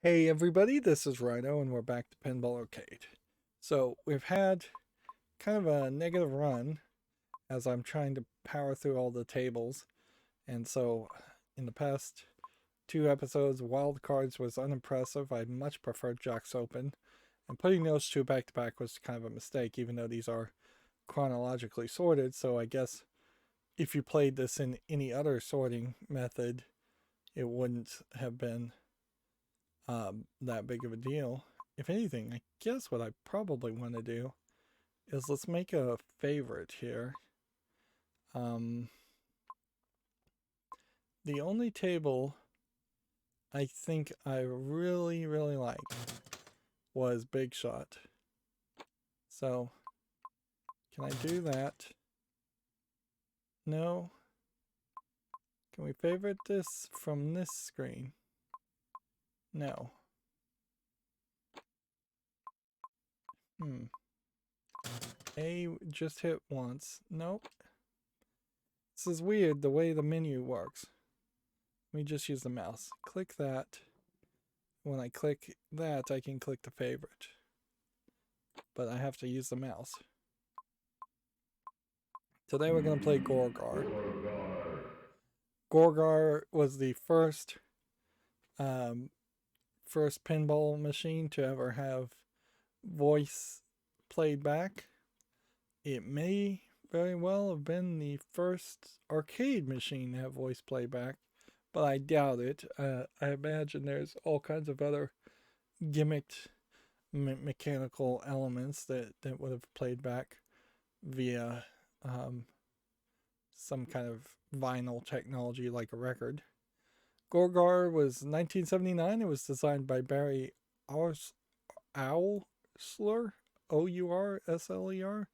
Hey everybody, this is Rydo and we're back to Pinball Arcade. So we've had kind of a negative run as I'm trying to power through all the tables. And so in the past two episodes, Wild Cards was unimpressive. I much preferred Jacks Open. And putting those two back to back was kind of a mistake, even though these are chronologically sorted. So I guess if you played this in any other sorting method, it wouldn't have been that big of a deal. If anything, I guess what I probably want to do is let's make a favorite here. Um, the only table I think I really liked was Big Shot. So, can I do that? No. Can we favorite this from this screen? No. A just hit once. Nope. This is weird the way the menu works. Let me just use the mouse. Click that. When I click that, I can click the favorite. But I have to use the mouse. Today we're going to play Gorgar. Gorgar was the um, first pinball machine to ever have voice played back. It may very well have been the first arcade machine to have voice playback, but I doubt it. I imagine there's all kinds of other gimmicked mechanical elements that would have played back via um, some kind of vinyl technology like a record. Gorgar was 1979. It was designed by Barry Oursler, Oursler,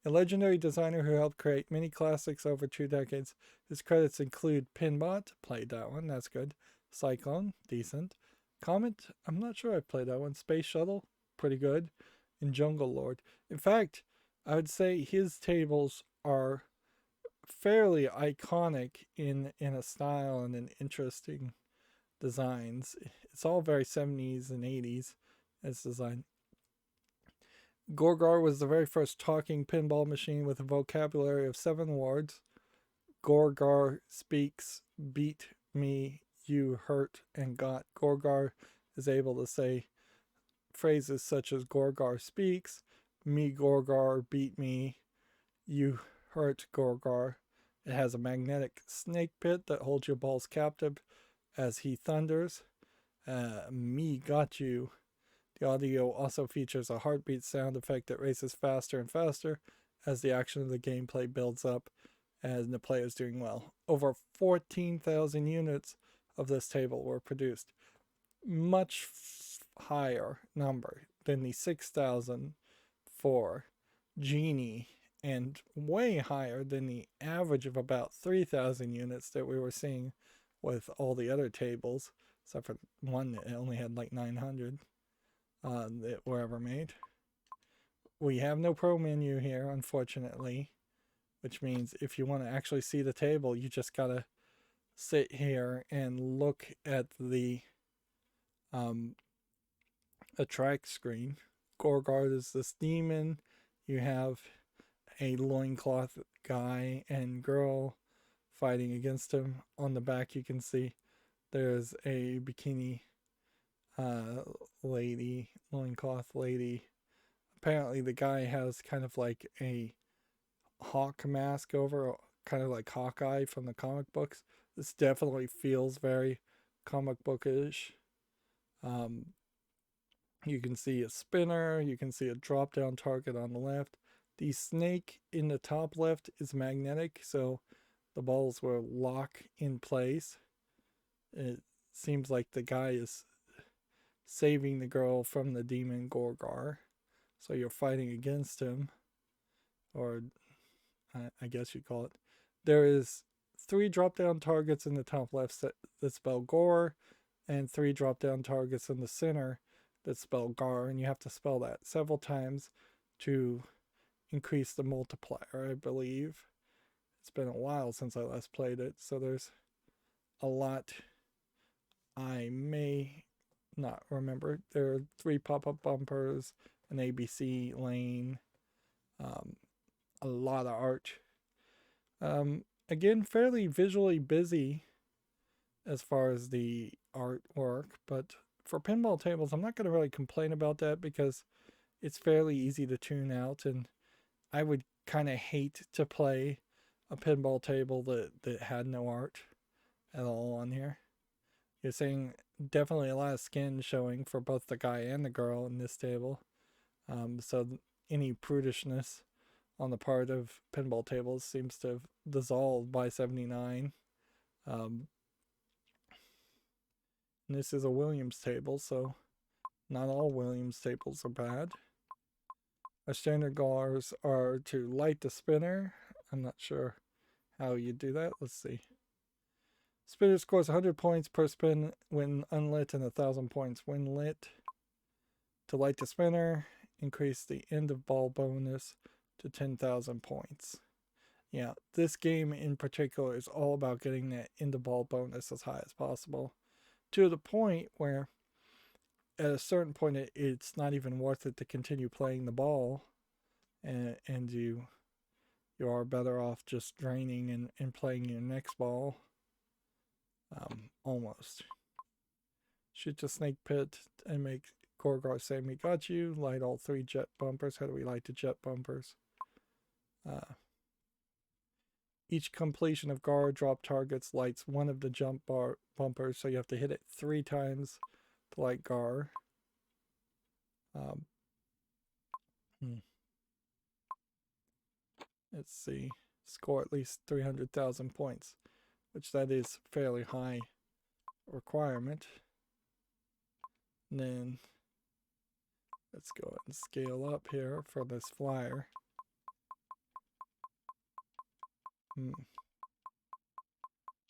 a legendary designer who helped create many classics over 2 decades. His credits include Pinbot, played that one, that's good. Cyclone, decent. Comet, I'm not sure I've played that one. Space Shuttle, pretty good. And Jungle Lord. In fact, I would say his tables are fairly iconic in a style and in interesting designs. It's all very 70s and 80s as design. Gorgar was the very first talking pinball machine with a vocabulary of 7 words. Gorgar speaks, beat me, you hurt and got. Gorgar is able to say phrases such as Gorgar speaks, me Gorgar, beat me, you hurt Gorgar. It has a magnetic snake pit that holds your balls captive as he thunders. Me got you. The audio also features a heartbeat sound effect that races faster and faster as the action of the gameplay builds up and the player is doing well. Over 14,000 units of this table were produced. Much higher number than the 6,000 for Genie, and way higher than the average of about 3,000 units that we were seeing with all the other tables, except for one that only had like 900 that were ever made. We have no pro menu here, unfortunately, which means if you want to actually see the table, you just gotta sit here and look at the attract screen. Gorgard is this demon. You have a loincloth guy and girl fighting against him. On the back, you can see there's a bikini lady, loincloth lady. Apparently, the guy has kind of like a hawk mask over, kind of like Hawkeye from the comic books. This definitely feels very comic bookish. Um, you can see a spinner, you can see a drop down target on the left. The snake in the top left is magnetic, so the balls will lock in place. It seems like the guy is saving the girl from the demon Gorgar. So you're fighting against him, or I guess you'd call it. There is 3 drop down targets in the top left that spell Gore, and 3 drop down targets in the center that spell Gar, and you have to spell that several times to increase the multiplier, I believe. It's been a while since I last played it, so there's a lot I may not remember. There are 3 pop-up bumpers, an ABC lane, a lot of art. Again, fairly visually busy as far as the artwork, but for pinball tables, I'm not going to really complain about that because it's fairly easy to tune out, and I would kind of hate to play a pinball table that had no art at all on here. You're seeing definitely a lot of skin showing for both the guy and the girl in this table. So any prudishness on the part of pinball tables seems to have dissolved by 79. This is a Williams table, so not all Williams tables are bad. Our standard goals are to light the spinner. I'm not sure how you do that. Let's see. Spinner scores 100 points per spin when unlit and 1,000 points when lit. To light the spinner, increase the end of ball bonus to 10,000 points. Yeah, this game in particular is all about getting that end of ball bonus as high as possible, to the point where at a certain point it's not even worth it to continue playing the ball, and you are better off just draining and playing your next ball. Almost. Shoot the snake pit and make Gorgar say me got you. Light all 3 jet bumpers. How do we light the jet bumpers? Each completion of Gar drop targets lights one of the jump bar bumpers, so you have to hit it 3 times to light Gar. Let's see. Score at least 300,000 points, which that is fairly high requirement. And then let's go ahead and scale up here for this flyer.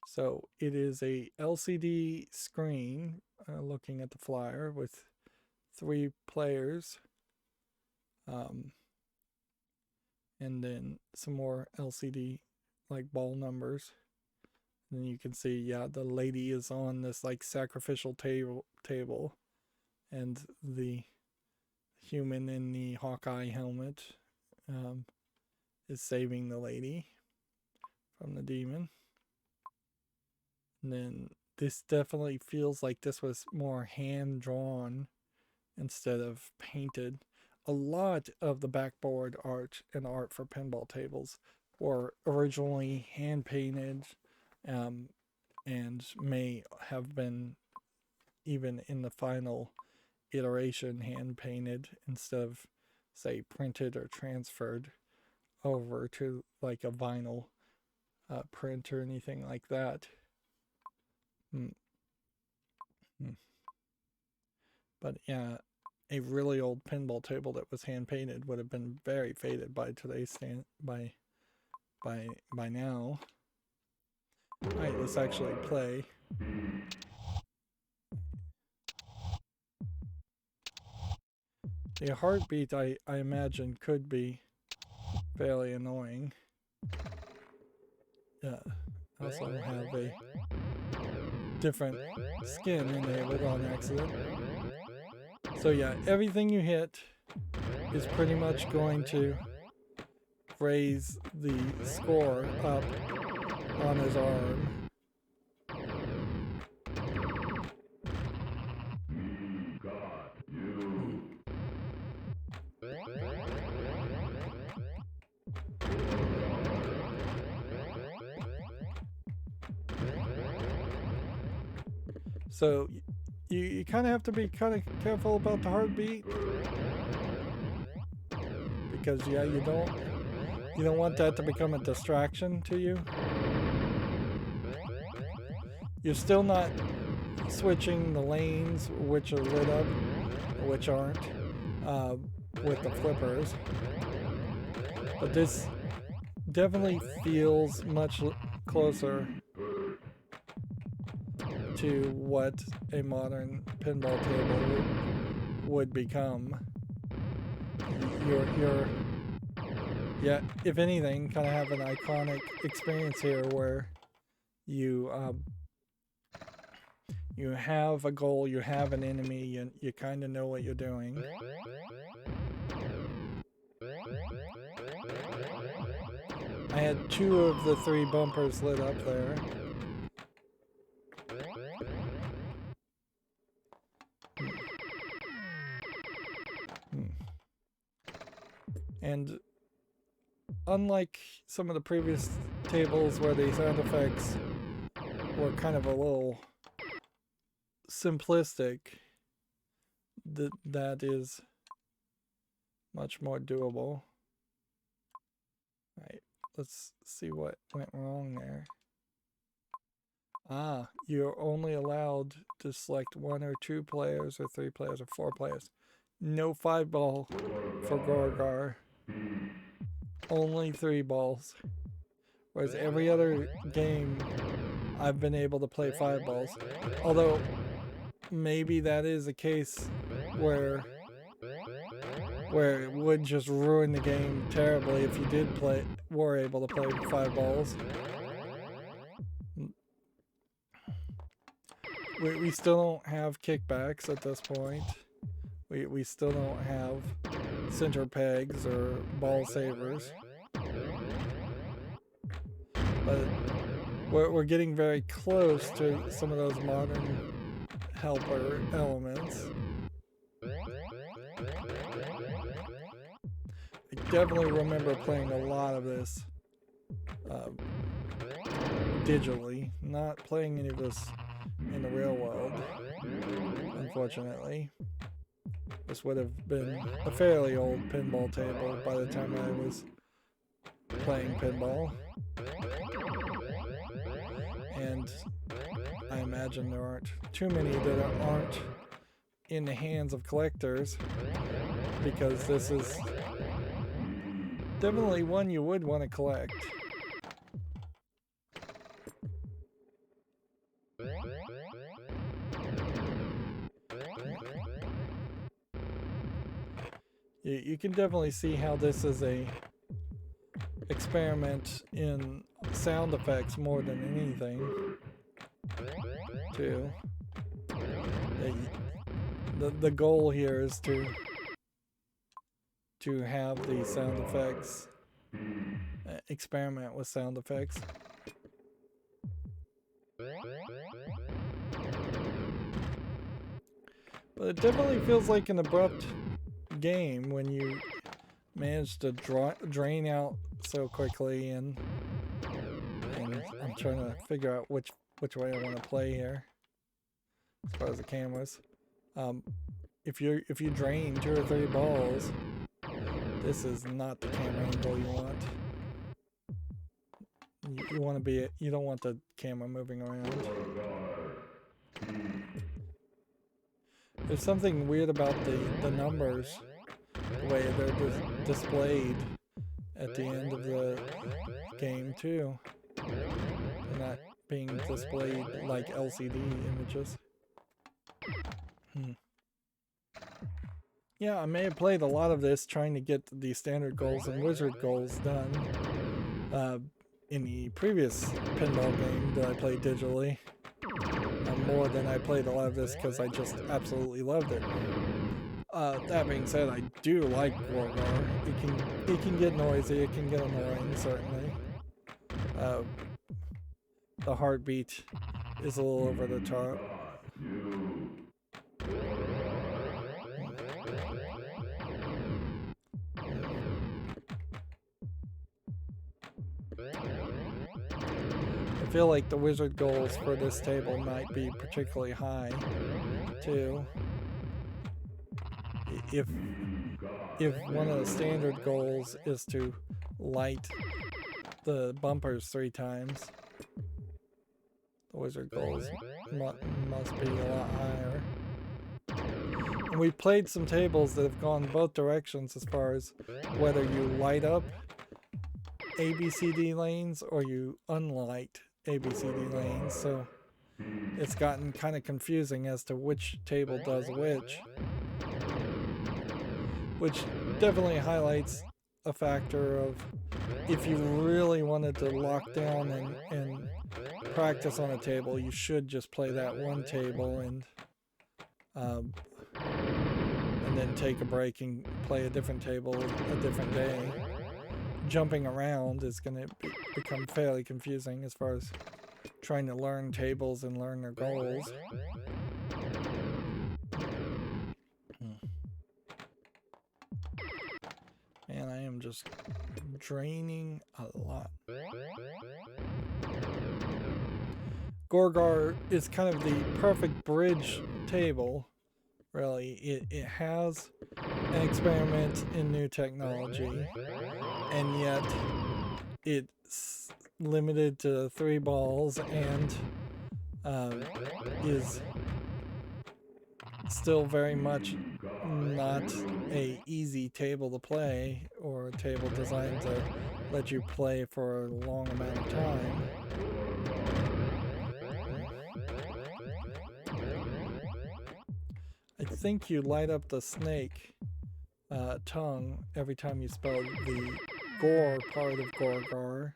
So it is a LCD screen, looking at the flyer, with 3 players, and then some more LCD like ball numbers. And then you can see, yeah, the lady is on this like sacrificial table, and the human in the Hawkeye helmet is saving the lady from the demon. And then this definitely feels like this was more hand drawn instead of painted. A lot of the backboard art and art for pinball tables were originally hand painted, and may have been, even in the final iteration, hand painted instead of, say, printed or transferred over to like a vinyl print or anything like that. But yeah, a really old pinball table that was hand painted would have been very faded by today's by now. Alright, let's actually play. The heartbeat, I imagine, could be fairly annoying. I also have a different skin enabled on accident. So yeah, everything you hit is pretty much going to raise the score up on his arm. So you kind of have to be kind of careful about the heartbeat, because yeah, you don't want that to become a distraction to you. You're still not switching the lanes, which are lit up, which aren't, with the flippers. But this definitely feels much closer to what a modern pinball table would become. You're yeah, if anything, kind of have an iconic experience here where you you have a goal, you have an enemy, you kind of know what you're doing. I had 2 of the 3 bumpers lit up there. And unlike some of the previous tables where the sound effects were kind of a little simplistic, that is much more doable. Right, let's see what went wrong there. Ah, you're only allowed to select 1 or 2 players or 3 players or 4 players. No 5 ball for Gorgar. Only 3 balls. Whereas every other game I've been able to play 5 balls. Although maybe that is a case where it would just ruin the game terribly if you were able to play 5 balls. We still don't have kickbacks at this point. We still don't have center pegs or ball savers. But we're getting very close to some of those modern helper elements. I definitely remember playing a lot of this digitally, not playing any of this in the real world, unfortunately. This would have been a fairly old pinball table by the time I was playing pinball. And I imagine there aren't too many that aren't in the hands of collectors, because this is definitely one you would want to collect. You can definitely see how this is a experiment in sound effects more than anything, too. The goal here is to have the sound effects, experiment with sound effects. But it definitely feels like an abrupt game when you manage to drain out so quickly, and I'm trying to figure out which way I want to play here as far as the cameras. If you drain 2 or 3 balls, this is not the camera angle you want. You want to be, you don't want the camera moving around. There's something weird about the numbers, the way they're displayed at the end of the game too. They're not being displayed like LCD images. Yeah, I may have played a lot of this trying to get the standard goals and wizard goals done in the previous pinball game that I played digitally. More than I played a lot of this because I just absolutely loved it. That being said, I do like Gorgar. It can get noisy, it can get annoying, certainly. The heartbeat is a little over the top. I feel like the wizard goals for this table might be particularly high, too. If one of the standard goals is to light the bumpers 3 times, the wizard goals must be a lot higher. And we've played some tables that have gone both directions as far as whether you light up ABCD lanes or you unlight ABCD lanes, so it's gotten kind of confusing as to which table does which definitely highlights a factor of if you really wanted to lock down and practice on a table, you should just play that one table and then take a break and play a different table a different day. Jumping around is going to become fairly confusing as far as trying to learn tables and learn their goals. And I am just draining a lot. Gorgar is kind of the perfect bridge table, really. It has an experiment in new technology, and yet it's limited to 3 balls and is still very much not a easy table to play, or a table designed to let you play for a long amount of time. I think you light up the snake tongue every time you spell the gore part of Gorgar.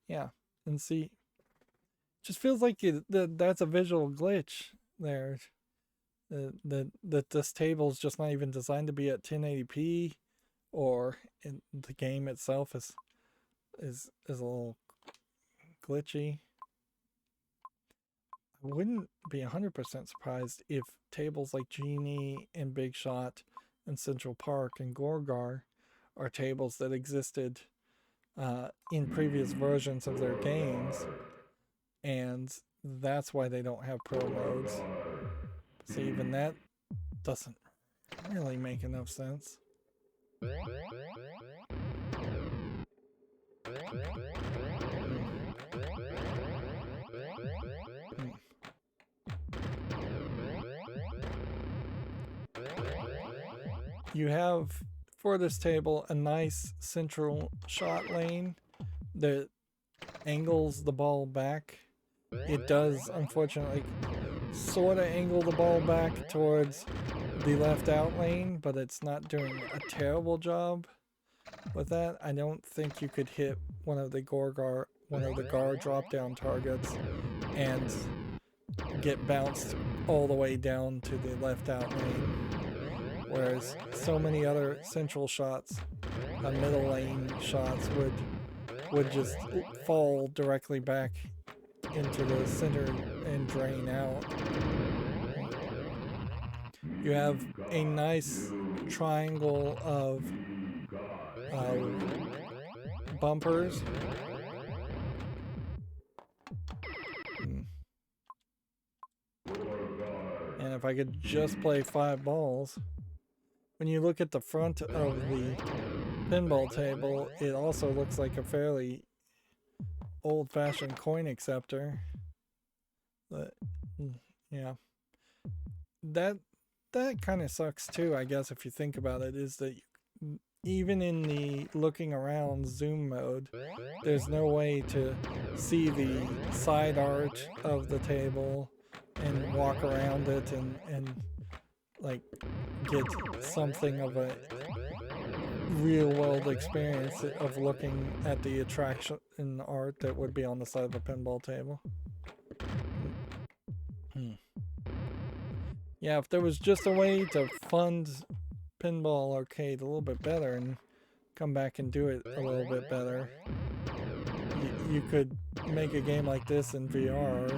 Yeah, and see, just feels like that's a visual glitch there. That this table's just not even designed to be at 1080p, or the game itself is a little glitchy. I wouldn't be 100% surprised if tables like Genie and Big Shot and Central Park and Gorgar are tables that existed in previous versions of their games, and that's why they don't have pro modes. See, even that doesn't really make enough sense. You have, for this table, a nice central shot lane that angles the ball back. It does, unfortunately, sort of angle the ball back towards the left out lane, but it's not doing a terrible job with that. I don't think you could hit one of the Gar drop down targets and get bounced all the way down to the left out lane, whereas so many other central shots, middle lane shots would just fall directly back into the center and drain out. You have a nice triangle of bumpers. And if I could just play 5 balls, when you look at the front of the pinball table, it also looks like a fairly old-fashioned coin acceptor. But yeah, that kind of sucks too, I guess, if you think about it, is that even in the looking around zoom mode, there's no way to see the side art of the table and walk around it and like get something of a real world experience of looking at the attraction and art that would be on the side of a pinball table. Yeah, if there was just a way to fund Pinball Arcade a little bit better and come back and do it a little bit better, you could make a game like this in VR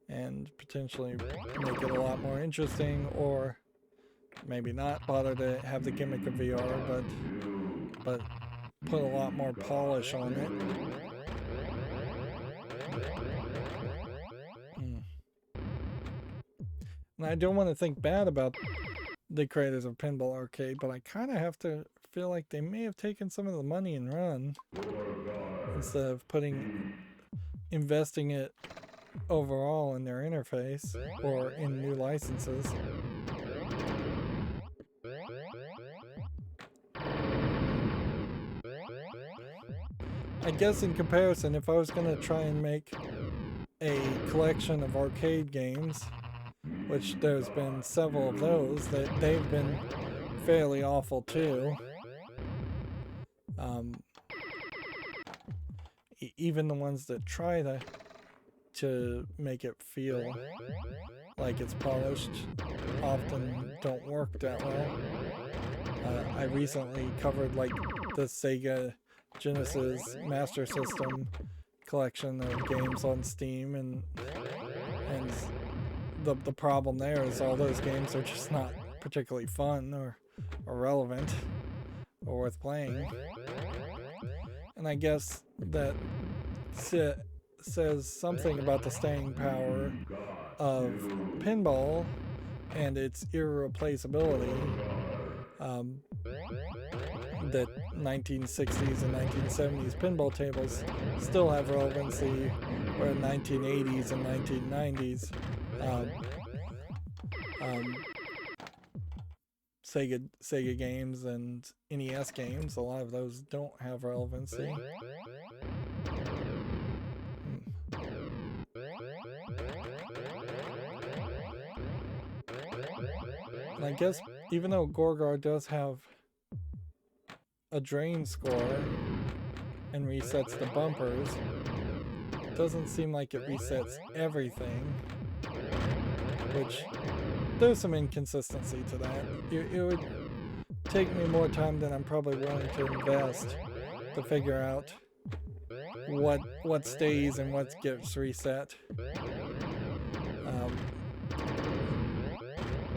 and potentially make it a lot more interesting, or maybe not bother to have the gimmick of VR, but put a lot more polish on it. And I don't want to think bad about the creators of Pinball Arcade, but I kind of have to feel like they may have taken some of the money and run instead of investing it overall in their interface or in new licenses. I guess in comparison, if I was going to try and make a collection of arcade games, which there's been several of those, that they've been fairly awful too. even the ones that try to make it feel like it's polished often don't work that well. I recently covered like the Sega Genesis Master System collection of games on Steam, and the problem there is all those games are just not particularly fun or relevant or worth playing. And I guess that says something about the staying power of pinball and its irreplaceability. That 1960s and 1970s pinball tables still have relevancy, or 1980s and 1990s Sega games and NES games, a lot of those don't have relevancy. And I guess even though Gorgar does have a drain score and resets the bumpers, it doesn't seem like it resets everything, which there's some inconsistency to that. It would take me more time than I'm probably willing to invest to figure out what stays and what gets reset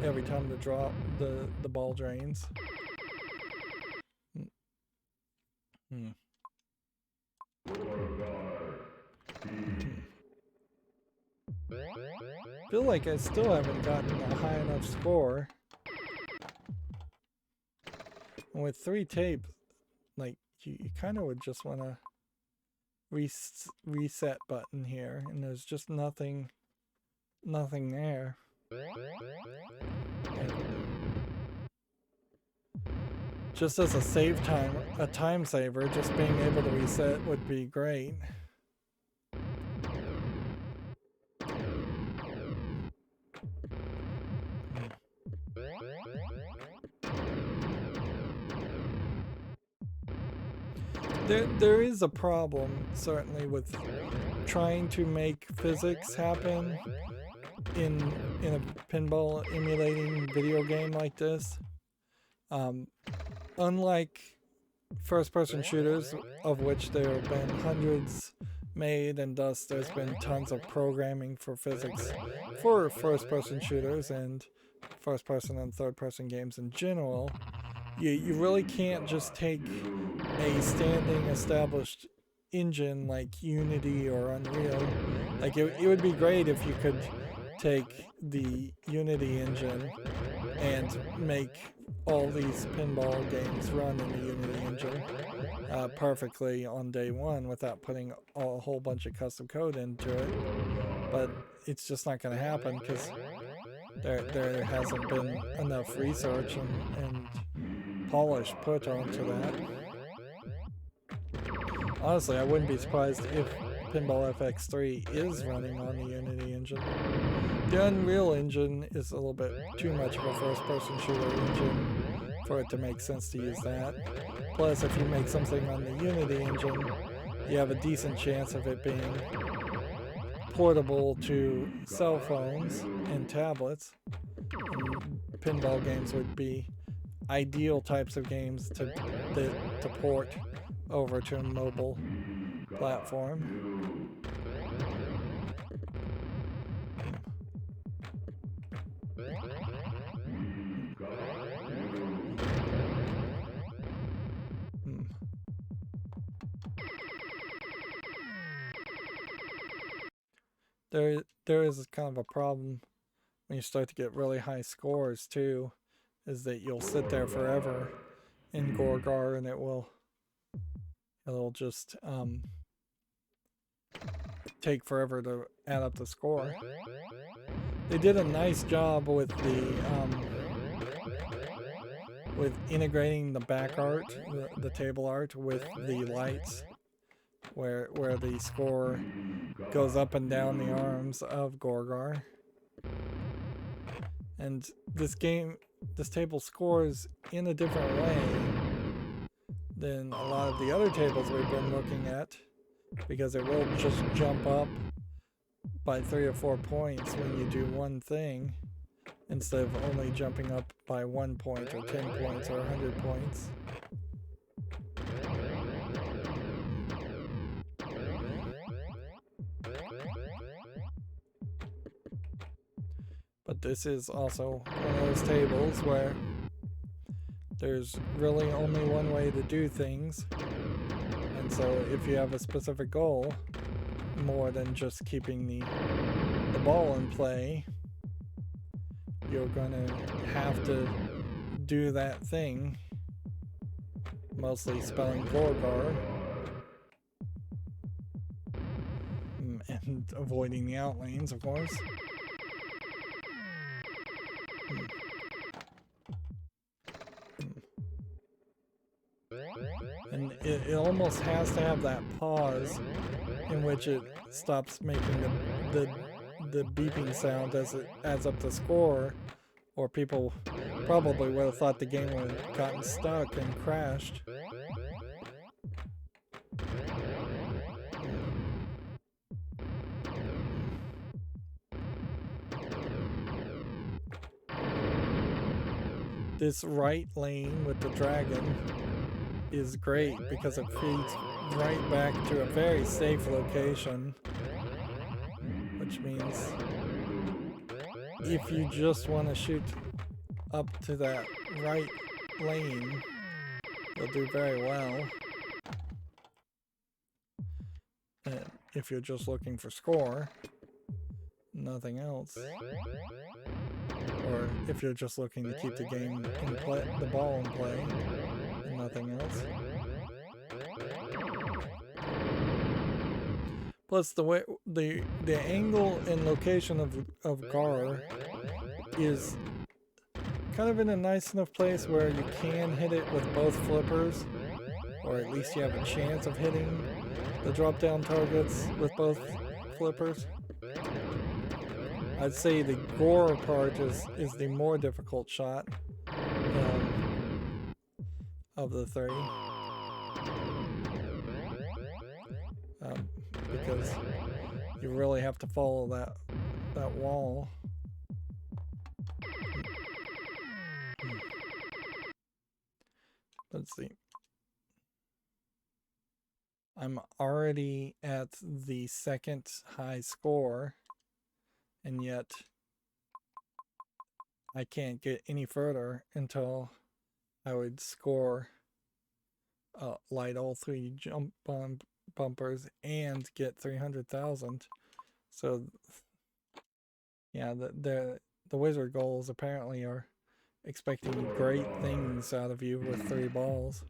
every time the ball drains. Feel like I still haven't gotten a high enough score. And with 3 tapes, like you kind of would just want to reset button here, and there's just nothing there. And just as a time saver, just being able to reset would be great. There is a problem, certainly, with trying to make physics happen in a pinball emulating video game like this. Unlike first-person shooters, of which there have been hundreds made, and thus there's been tons of programming for physics for first-person shooters and first-person and third-person games in general, you really can't just take a standing established engine like Unity or Unreal. Like it would be great if you could take the Unity engine and make all these pinball games run in the Unity engine perfectly on day one without putting a whole bunch of custom code into it. But it's just not going to happen because there hasn't been enough research and polish put onto that. Honestly, I wouldn't be surprised if Pinball FX3 is running on the Unity engine. The Unreal engine is a little bit too much of a first-person shooter engine for it to make sense to use that. Plus, if you make something on the Unity engine, you have a decent chance of it being portable to cell phones and tablets. And pinball games would be ideal types of games to port over to a mobile platform. There is kind of a problem when you start to get really high scores too, is that you'll sit there forever in Gorgar and it'll just take forever to add up the score. They did a nice job with with integrating the back art, the table art, with the lights, where the score goes up and down the arms of Gorgar. And this table scores in a different way than a lot of the other tables we've been looking at because it will just jump up by 3 or 4 points when you do one thing, instead of only jumping up by 1 point or 10 points or 100 points. But this is also one of those tables where there's really only one way to do things. And so if you have a specific goal, more than just keeping the ball in play, you're going to have to do that thing, mostly spelling Gorgar, and avoiding the outlanes, of course. And it almost has to have that pause in which it stops making the beeping sound as it adds up the score, or people probably would have thought the game would have gotten stuck and crashed. This right lane with the dragon is great because it feeds right back to a very safe location, which means if you just want to shoot up to that right lane, you'll do very well. And if you're just looking for score, nothing else. Or if you're just looking to keep the game in play, the ball in play, and nothing else. Plus the angle and location of Gar is kind of in a nice enough place where you can hit it with both flippers, or at least you have a chance of hitting the drop down targets with both flippers. I'd say the gore part is the more difficult shot of the three, because you really have to follow that wall. Let's see. I'm already at the second high score, and yet I can't get any further until I would score light all 3 jump bumpers and get 300,000. So yeah, the wizard goals apparently are expecting great things out of you with 3 balls.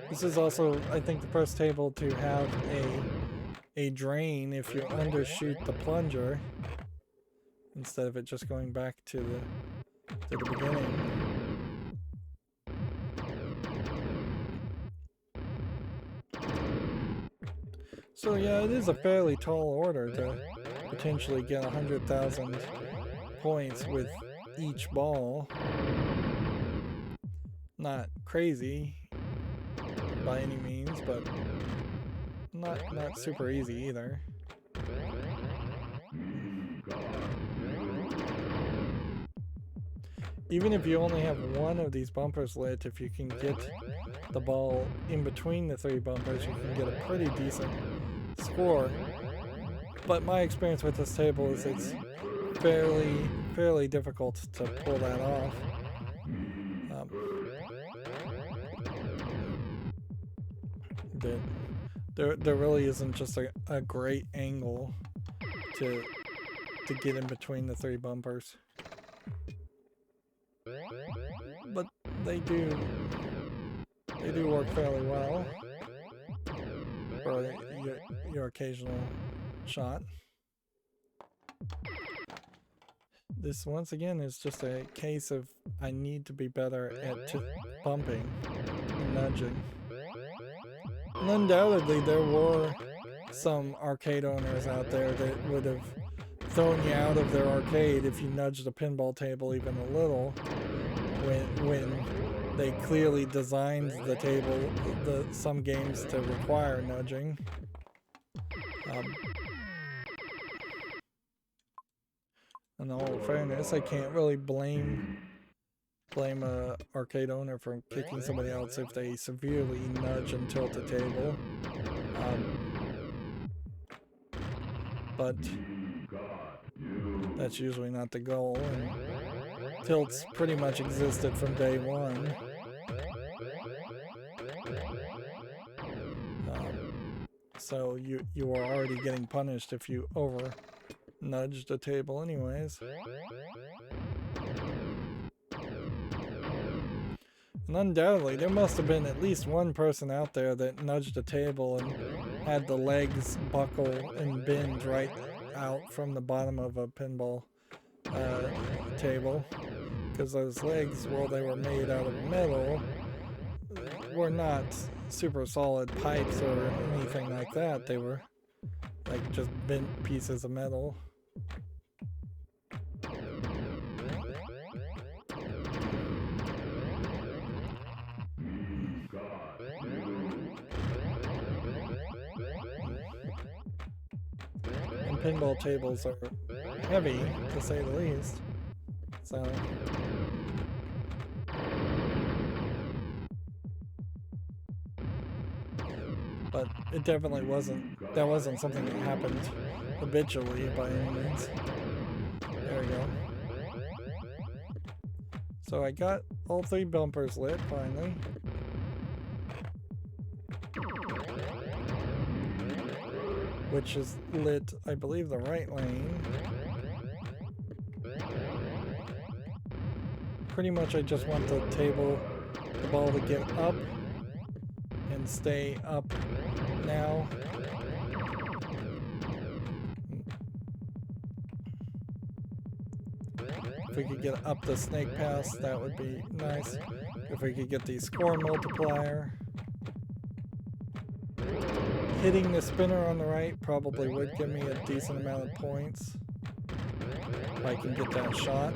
This is also, I think, the first table to have a drain if you undershoot the plunger, instead of it just going back to the beginning. So yeah, it is a fairly tall order to potentially get 100,000 points with each ball. Not crazy by any means, but not super easy either. Even if you only have one of these bumpers lit, if you can get the ball in between the 3 bumpers, you can get a pretty decent score. But my experience with this table is it's fairly difficult to pull that off. There really isn't just a great angle to get in between the 3 bumpers. But they do work fairly well for your occasional shot. This once again is just a case of I need to be better at bumping and nudging. And undoubtedly there were some arcade owners out there that would have thrown you out of their arcade if you nudged a pinball table even a little when they clearly designed the table, some games to require nudging. In all fairness, I can't really blame a arcade owner for kicking somebody else if they severely nudge and tilt the table. But that's usually not the goal, and tilts pretty much existed from day one. So you are already getting punished if you over nudge the table anyways. And undoubtedly, there must have been at least one person out there that nudged the table and had the legs buckle and bend right out from the bottom of a pinball table. Because those legs, while they were made out of metal, were not super solid pipes or anything like that. They were like just bent pieces of metal. And pinball tables are heavy, to say the least. So but it definitely that wasn't something that happened habitually by any means. There we go. So I got all 3 bumpers lit finally. Which is lit, I believe, the right lane. Pretty much I just want the ball to get up and stay up now. If we could get up the snake pass, that would be nice. If we could get the score multiplier. Hitting the spinner on the right probably would give me a decent amount of points. If I can get that shot.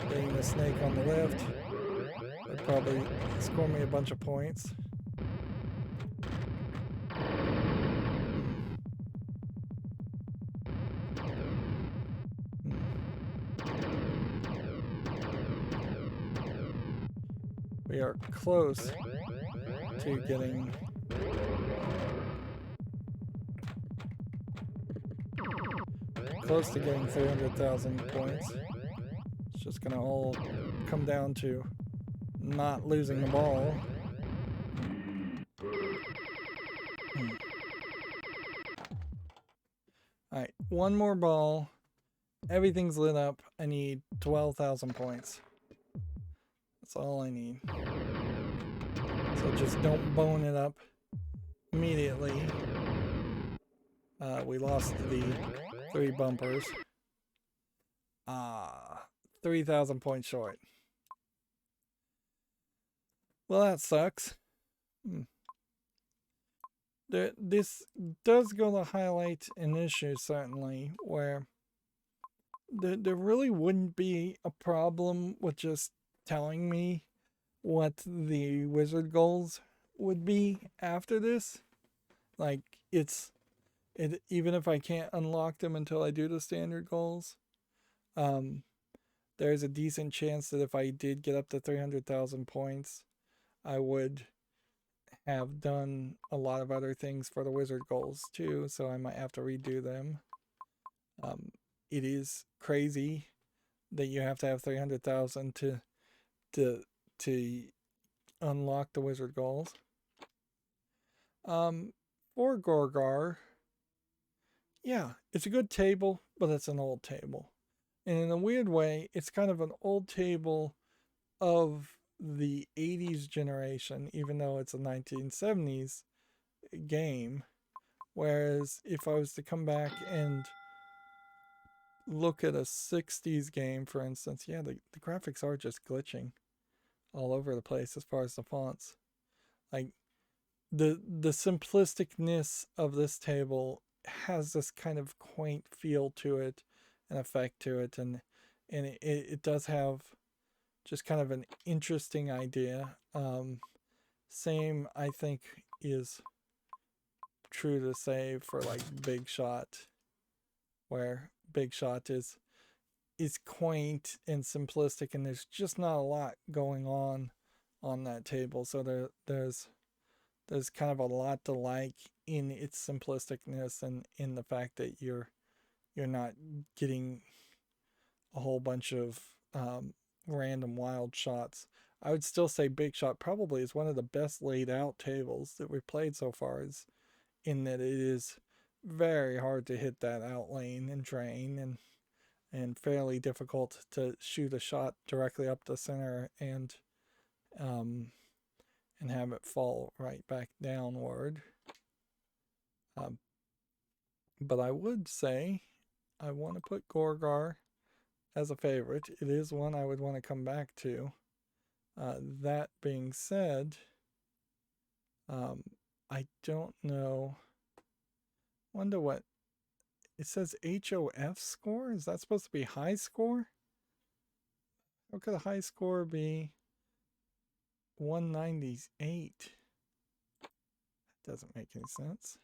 Hitting the snake on the left would probably score me a bunch of points. We are close to getting close to getting 300,000 points. It's just gonna all come down to not losing the ball. Alright, one more ball. Everything's lit up. I need 12,000 points. That's all I need. So just don't bone it up immediately. We lost the 3 bumpers. 3,000 points short. Well, that sucks. This does go to highlight an issue, certainly, where there really wouldn't be a problem with just telling me what the wizard goals would be after this. Like, even if I can't unlock them until I do the standard goals, there's a decent chance that if I did get up to 300,000 points, I would have done a lot of other things for the wizard goals too, so I might have to redo them. It is crazy that you have to have 300,000 to unlock the wizard goals. For Gorgar, yeah, it's a good table, but it's an old table. And in a weird way, it's kind of an old table of the 80s generation, even though it's a 1970s game. Whereas if I was to come back and look at a 60s game, for instance, yeah, the graphics are just glitching all over the place as far as the fonts. Like, the simplisticness of this table has this kind of quaint feel to it and effect to it, and and it does have just kind of an interesting idea. Same, I think, is true to say for like Big Shot, where Big Shot is quaint and simplistic, and there's just not a lot going on that table. So there's kind of a lot to like in its simplisticness and in the fact that you're not getting a whole bunch of random wild shots. I would still say Big Shot probably is one of the best laid out tables that we've played so far, is in that it is very hard to hit that out lane and drain, and fairly difficult to shoot a shot directly up the center um, and have it fall right back downward. But I would say I want to put Gorgar as a favorite. It is one I would want to come back to. That being said, I don't know. Wonder what it says. HOF score? Is that supposed to be high score? How could a high score be 198? That doesn't make any sense.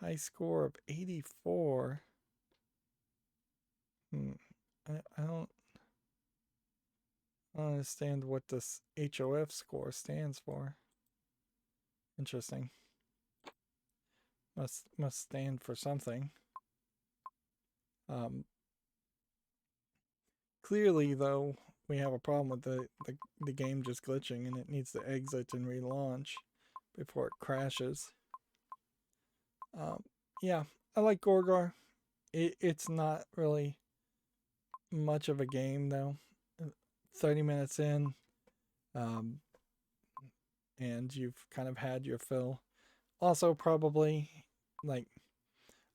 High score of 84. I don't understand what this HOF score stands for. Interesting. Must stand for something. Clearly, though, we have a problem with the game just glitching, and it needs to exit and relaunch before it crashes. Yeah, I like Gorgar. It's not really much of a game, though. 30 minutes in, and you've kind of had your fill. Also, probably, like,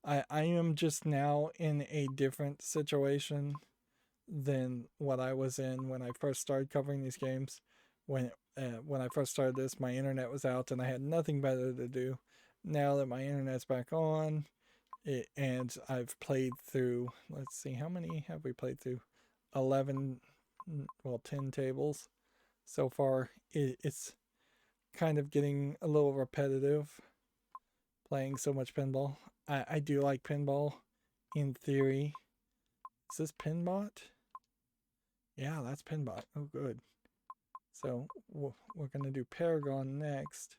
I am just now in a different situation than what I was in when I first started covering these games. When I first started this, my internet was out and I had nothing better to do. Now that my internet's back on, and I've played through, let's see, how many have we played through? 11, well, 10 tables so far. It's kind of getting a little repetitive playing so much pinball. I do like pinball in theory. Is this Pinbot? Yeah, that's Pinbot. Oh, good. So we're going to do Paragon next.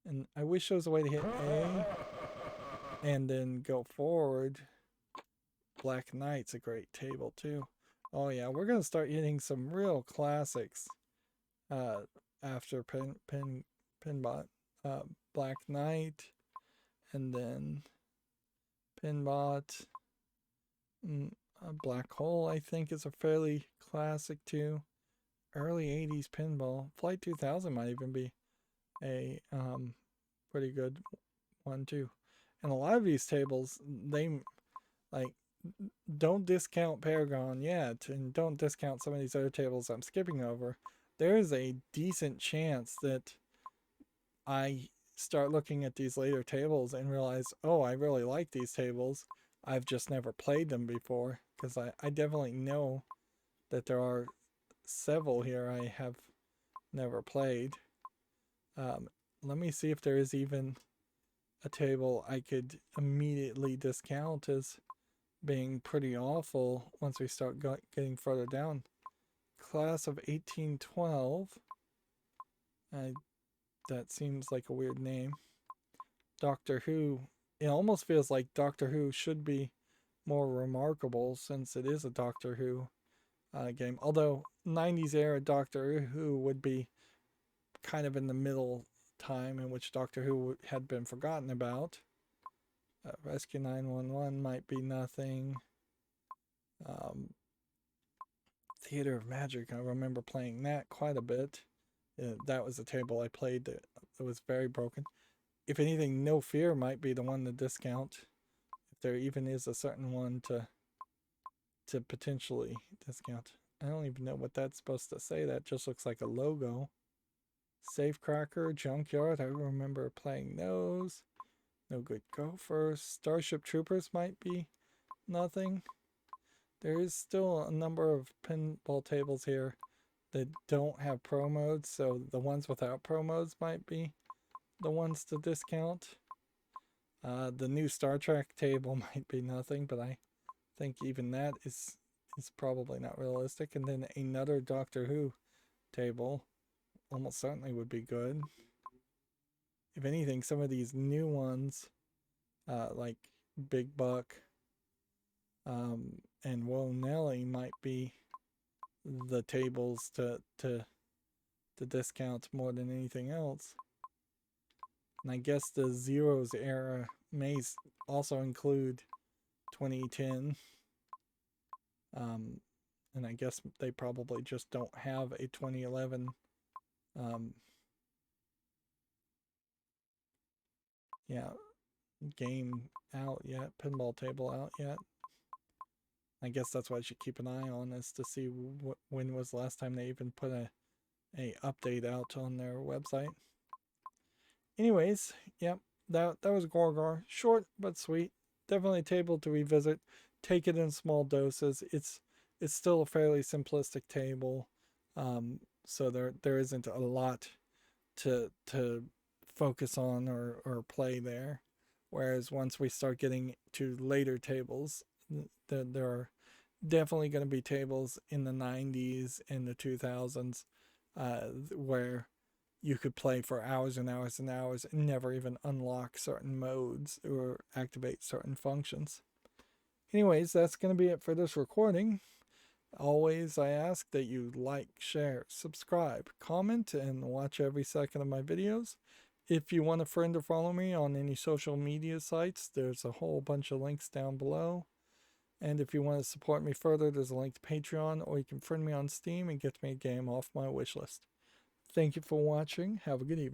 And I wish there was a way to hit A and then go forward. Black Knight's a great table too. Oh yeah, we're going to start hitting some real classics after Pinbot. Black Knight, and then Pinbot. Black Hole, I think, is a fairly classic too. Early 80s pinball. Flight 2000 might even be a pretty good one too. And a lot of these tables, they like, don't discount Paragon yet, and don't discount some of these other tables I'm skipping over. There is a decent chance that I start looking at these later tables and realize, oh, I really like these tables. I've just never played them before, because I definitely know that there are several here I have never played. Let me see if there is even a table I could immediately discount as being pretty awful once we start getting further down. Class of 1812. That seems like a weird name. Doctor Who. It almost feels like Doctor Who should be more remarkable, since it is a Doctor Who game. Although 90s era Doctor Who would be kind of in the middle time in which Doctor Who had been forgotten about. Rescue 911 might be nothing. Theater of Magic, I remember playing that quite a bit. That was a table I played that was very broken. If anything, No Fear might be the one to discount, if there even is a certain one to potentially discount. I don't even know what that's supposed to say. That just looks like a logo. Safecracker, Junkyard, I remember playing those. No Good Gophers. Starship Troopers might be nothing. There is still a number of pinball tables here that don't have pro modes, so the ones without pro modes might be the ones to discount. The new Star Trek table might be nothing, but I think even that is probably not realistic. And then another Doctor Who table almost certainly would be good. If anything, some of these new ones, like Big Buck and Whoa Nelly, might be the tables to discount more than anything else. And I guess the Zeros era may also include 2010. And I guess they probably just don't have a 2011 game out yet, pinball table out yet. I guess that's what I should keep an eye on, is to see when was the last time they even put a update out on their website. Anyways, yep, that was Gorgar. Short but sweet. Definitely a table to revisit. Take it in small doses. It's still a fairly simplistic table, so there isn't a lot to focus on or play there. Whereas once we start getting to later tables, there are definitely going to be tables in the 90s and the 2000s where you could play for hours and hours and hours and never even unlock certain modes or activate certain functions. Anyways, that's going to be it for this recording. Always, I ask that you like, share, subscribe, comment, and watch every second of my videos. If you want a friend to follow me on any social media sites, there's a whole bunch of links down below. And if you want to support me further, there's a link to Patreon, or you can friend me on Steam and get me a game off my wishlist. Thank you for watching. Have a good evening.